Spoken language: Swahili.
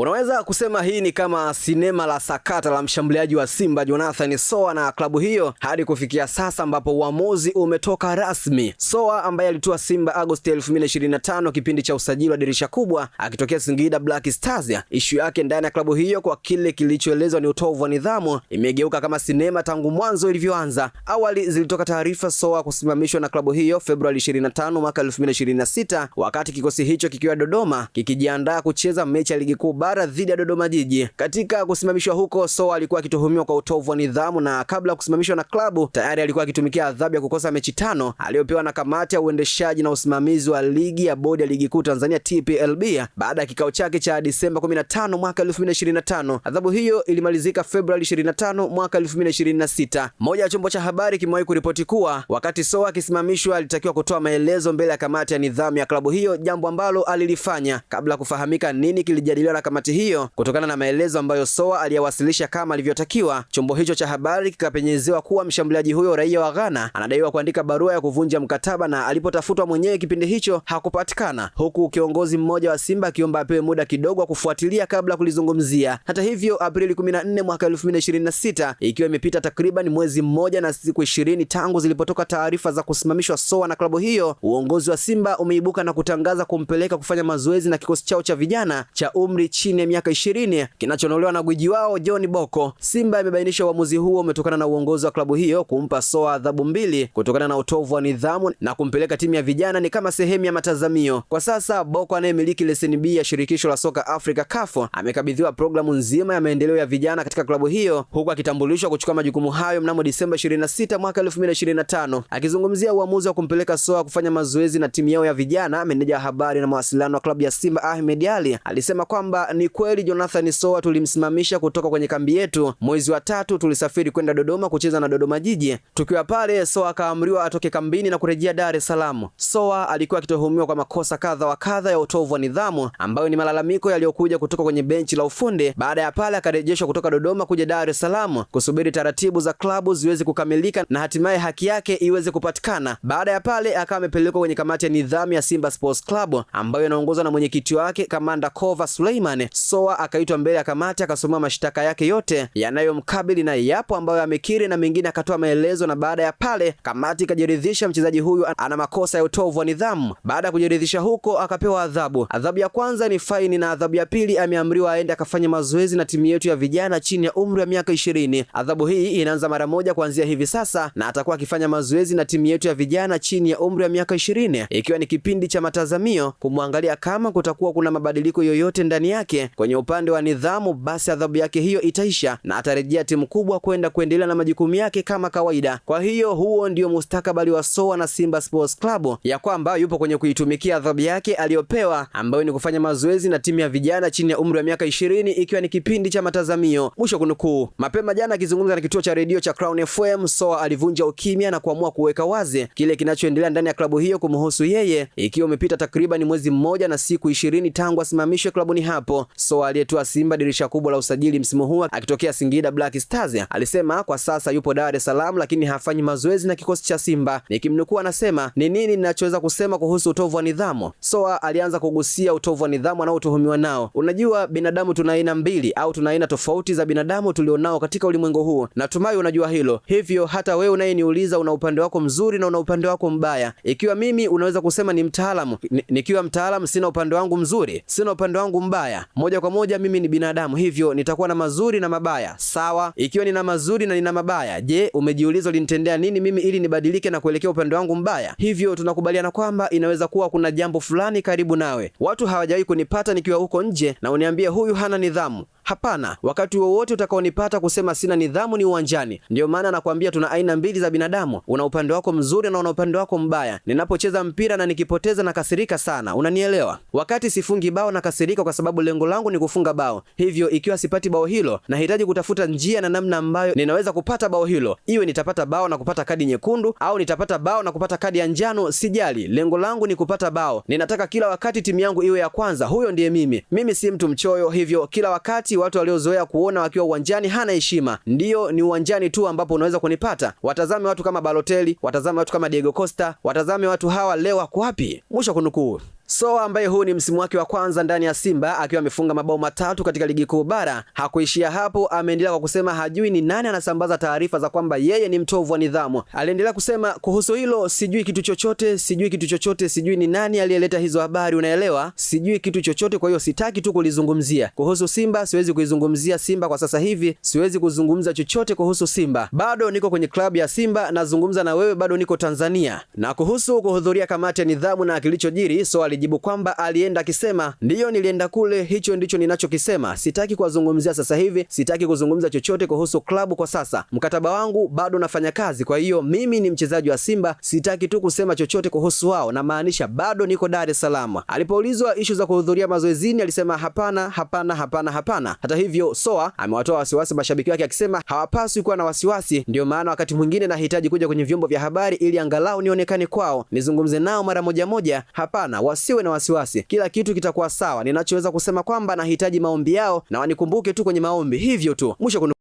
Unaweza kusema hii ni kama sinema la sakata la mshambuliaji wa Simba Jonathan Soa na klabu hiyo hadi kufikia sasa ambapo uamuzi umetoka rasmi. Soa ambaye alitua Simba Agosti 2025 kipindi cha usajili wa dirisha kubwa akitokea Singida Black Stars. Ishu yake ndani ya klabu hiyo kwa kile kilichoelezwa ni utovu wa nidhamu imegeuka kama sinema tangu mwanzo ilivyoanza. Awali zilitoka taarifa Soa kusimamishwa na klabu hiyo Februari 25 mwaka 2026 wakati kikosi hicho kikiwa Dodoma kikijiandaa kucheza mechi ya ligi kuu bara dhidi ya Dodoma Jiji. Katika kusimamishwa huko, Soa alikuwa akituhumiwa kwa utovu wa nidhamu na kabla ya kusimamishwa na klabu tayari alikuwa akitumikia adhabu ya kukosa mechi 5 aliyopewa na kamati ya uendeshaji na usimamizi wa ligi ya bodi ya ligi kuu Tanzania TPLB baada ya kikao chake cha Disemba 15 mwaka 2025. Adhabu hiyo ilimalizika Februari 25 mwaka 2026. Moja ya chombo cha habari kimewahi kuripoti kuwa wakati Soa akisimamishwa alitakiwa kutoa maelezo mbele ya kamati ya nidhamu ya klabu hiyo, jambo ambalo alilifanya kabla kufahamika nini kilijadiliwa na kamati hiyo. Kutokana na maelezo ambayo Soa aliyawasilisha kama alivyotakiwa, chombo hicho cha habari kikapenyezewa kuwa mshambuliaji huyo raia wa Ghana anadaiwa kuandika barua ya kuvunja mkataba na alipotafutwa mwenyewe kipindi hicho hakupatikana, huku kiongozi mmoja wa Simba akiomba apewe muda kidogo wa kufuatilia kabla kulizungumzia. Hata hivyo, Aprili 14 mwaka 2026 ikiwa imepita takriban mwezi mmoja na siku 20 tangu zilipotoka taarifa za kusimamishwa Soa na klabu hiyo, uongozi wa Simba umeibuka na kutangaza kumpeleka kufanya mazoezi na kikosi chao cha vijana cha umri chini ya miaka 20 kinachonolewa na gwiji wao John Boko. Simba imebainisha uamuzi huo umetokana na uongozi wa klabu hiyo kumpa Soa adhabu 2 kutokana na utovu wa nidhamu na kumpeleka timu ya vijana ni kama sehemu ya matazamio. Kwa sasa Boko anayemiliki leseni B ya shirikisho la soka Afrika CAF amekabidhiwa programu nzima ya maendeleo ya vijana katika klabu hiyo, huku akitambulishwa kuchukua majukumu hayo mnamo Disemba 26 mwaka 2025. Akizungumzia uamuzi wa kumpeleka Soa kufanya mazoezi na timu yao ya vijana, meneja wa habari na mawasiliano wa klabu ya Simba Ahmed Ali alisema kwamba ni kweli Jonathan Soa tulimsimamisha kutoka kwenye kambi yetu. Mwezi wa 3 tulisafiri kwenda Dodoma kucheza na Dodoma Jiji. Tukiwa pale, Soa akaamriwa atoke kambini na kurejea Dar es Salaam. Soa alikuwa akituhumiwa kwa makosa kadha wa kadha ya utovu wa nidhamu ambayo ni malalamiko yaliyokuja kutoka kwenye benchi la ufundi. Baada ya pale akarejeshwa kutoka Dodoma kuja Dar es Salaam kusubiri taratibu za klabu ziweze kukamilika na hatimaye haki yake iweze kupatikana. Baada ya pale akawa amepelekwa kwenye kamati ya nidhamu ya Simba Sports Club ambayo inaongozwa na mwenyekiti wake Kamanda Kova Suleiman. Soa akaitwa mbele ya kamati akasomea mashtaka yake yote yanayomkabili na yapo ambayo amekiri na mengine akatoa maelezo, na baada ya pale kamati ikajiridhisha mchezaji huyu ana makosa ya utovu wa nidhamu. Baada ya kujiridhisha huko akapewa adhabu. Adhabu ya kwanza ni faini na adhabu ya pili ameamriwa aende akafanya mazoezi na timu yetu ya vijana chini ya umri wa miaka 20. Adhabu hii inaanza mara moja kuanzia hivi sasa na atakuwa akifanya mazoezi na timu yetu ya vijana chini ya umri wa miaka 20 ikiwa ni kipindi cha matazamio kumwangalia kama kutakuwa kuna mabadiliko yoyote ndani yake. Kwenye upande wa nidhamu, basi adhabu yake hiyo itaisha na atarejea timu kubwa kuendelea na majukumu yake kama kawaida. Kwa hiyo huo ndio mustakabali wa Soa na Simba Sports Club, ya kwamba yupo kwenye kuitumikia adhabu yake aliyopewa ambayo ni kufanya mazoezi na timu ya vijana chini ya umri wa miaka 20 ikiwa ni kipindi cha matazamio. Mwisho kunukuu. Mapema jana akizungumza na kituo cha redio cha Crown FM, Soa alivunja ukimya na kuamua kuweka wazi kile kinachoendelea ndani ya klabu hiyo kumhusu yeye, ikiwa umepita takriban mwezi mmoja na siku 20 tangu asimamishwe klabuni hapo. Soa aliyetoa Simba dirisha kubwa la usajili msimu huu akitokea Singida Black Stars alisema kwa sasa yupo Dar es Salaam lakini hafanyi mazoezi na kikosi cha Simba. Nikimnukuu anasema, ni nini ninachoweza kusema kuhusu utovu wa nidhamu? Soa alianza kugusia utovu wa nidhamu anaotuhumiwa nao. Unajua, binadamu tuna aina mbili au tuna aina tofauti za binadamu tulionao katika ulimwengu huu. Natumai unajua hilo. Hivyo hata wewe unayeniuliza una upande wako mzuri na una upande wako mbaya. Ikiwa mimi unaweza kusema ni mtaalamu, nikiwa mtaalamu sina upande wangu mzuri, sina upande wangu mbaya. Moja kwa moja mimi ni binadamu, hivyo nitakuwa na mazuri na mabaya. Sawa, ikiwa nina mazuri na nina mabaya, je, umejiuliza ulinitendea nini mimi ili nibadilike na kuelekea upande wangu mbaya? Hivyo tunakubaliana kwamba inaweza kuwa kuna jambo fulani karibu nawe. Watu hawajawahi kunipata nikiwa huko nje na uniambie huyu hana nidhamu. Hapana, wakati wowote utakaonipata kusema sina nidhamu ni uwanjani. Ndio maana nakwambia tuna aina mbili za binadamu. Una upande wako mzuri na una upande wako mbaya. Ninapocheza mpira na nikipoteza na kasirika sana, unanielewa? Wakati sifungi bao na kasirika kwa sababu lengo langu ni kufunga bao. Hivyo ikiwa sipati bao hilo, nahitaji kutafuta njia na namna ambayo ninaweza kupata bao hilo. Iwe nitapata bao na kupata kadi nyekundu au nitapata bao na kupata kadi ya njano, sijali. Lengo langu ni kupata bao. Ninataka kila wakati timu yangu iwe ya kwanza. Huyo ndiye mimi. Mimi si mtu mchoyo, hivyo kila wakati watu waliozoea kuona wakiwa uwanjani hana heshima. Ndiyo, ni uwanjani tu ambapo unaweza kunipata. Watazame watu kama Balotelli, watazame watu kama Diego Costa, watazame watu hawa leo wako wapi? Mwisho kunukuu. Soa ambaye huu ni msimu wake wa kwanza ndani ya Simba akiwa amefunga mabao 3 katika ligi kuu bara, hakuishia hapo. Ameendelea kwa kusema hajui ni nani anasambaza taarifa za kwamba yeye ni mtovu wa nidhamu. Aliendelea kusema kuhusu hilo, sijui kitu chochote, sijui ni nani aliyeleta hizo habari, unaelewa? Sijui kitu chochote, kwa hiyo sitaki tu kulizungumzia. Kuhusu Simba siwezi kuizungumzia Simba kwa sasa hivi, siwezi kuzungumza chochote kuhusu Simba. Bado niko kwenye klabu ya Simba, nazungumza na wewe, bado niko Tanzania. Na kuhusu kuhudhuria kamati ya nidhamu na kilichojiri, so alijibu kwamba alienda akisema, ndiyo nilienda kule, hicho ndicho ninachokisema, sitaki kuwazungumzia sasa hivi, sitaki kuzungumza chochote kuhusu klabu kwa sasa. Mkataba wangu bado nafanya kazi, kwa hiyo mimi ni mchezaji wa Simba, sitaki tu kusema chochote kuhusu wao, na maanisha bado niko Dar es Salaam. Alipoulizwa issue za kuhudhuria mazoezini alisema hapana. Hata hivyo Soa amewatoa wasiwasi mashabiki wake akisema hawapaswi kuwa na wasiwasi, ndio maana wakati mwingine nahitaji kuja kwenye vyombo vya habari ili angalau nionekane kwao, nizungumze nao mara moja. Hapana, wasiwe na wasiwasi, kila kitu kitakuwa sawa. Ninachoweza kusema kwamba nahitaji maombi yao na wanikumbuke tu kwenye maombi, hivyo tu. Mwisho